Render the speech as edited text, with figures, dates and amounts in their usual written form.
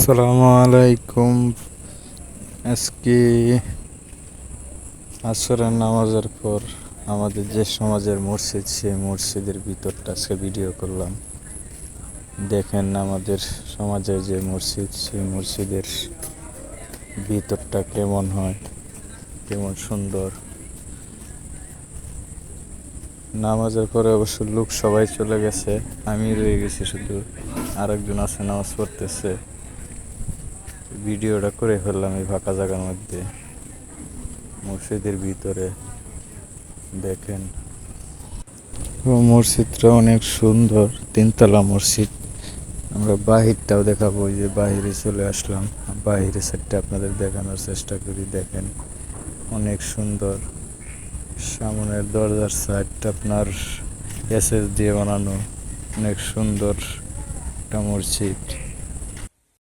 আসসালামু আলাইকুম। আজকে আসরের নামাজের পর আমাদের যে সমাজের মসজিদ, সেই মসজিদের ভিতরটা আজকে ভিডিও করলাম। দেখেন আমাদের সমাজের যে মসজিদ, সেই মসজিদের ভিতরটা কেমন হয়, কেমন সুন্দর। নামাজের পরে অবশ্য লোক সবাই চলে গেছে, আমি রয়ে গেছি, শুধু আরেকজন আছে নামাজ পড়তেছে। ভিডিওটা করে ফেললাম এই ফাঁকা জায়গার মধ্যে, মসজিদের ভিতরে। দেখেন মসজিদটা অনেক সুন্দর, তিনতলা মসজিদ। আমরা বাহিরটাও দেখাবো, ওই যে বাহিরে চলে আসলাম, বাহিরের সাইডটা আপনাদের দেখানোর চেষ্টা করি। দেখেন অনেক সুন্দর। সামনের দরজার সাইডটা আপনার এসএস দিয়ে বানানো, অনেক সুন্দর একটা মসজিদ।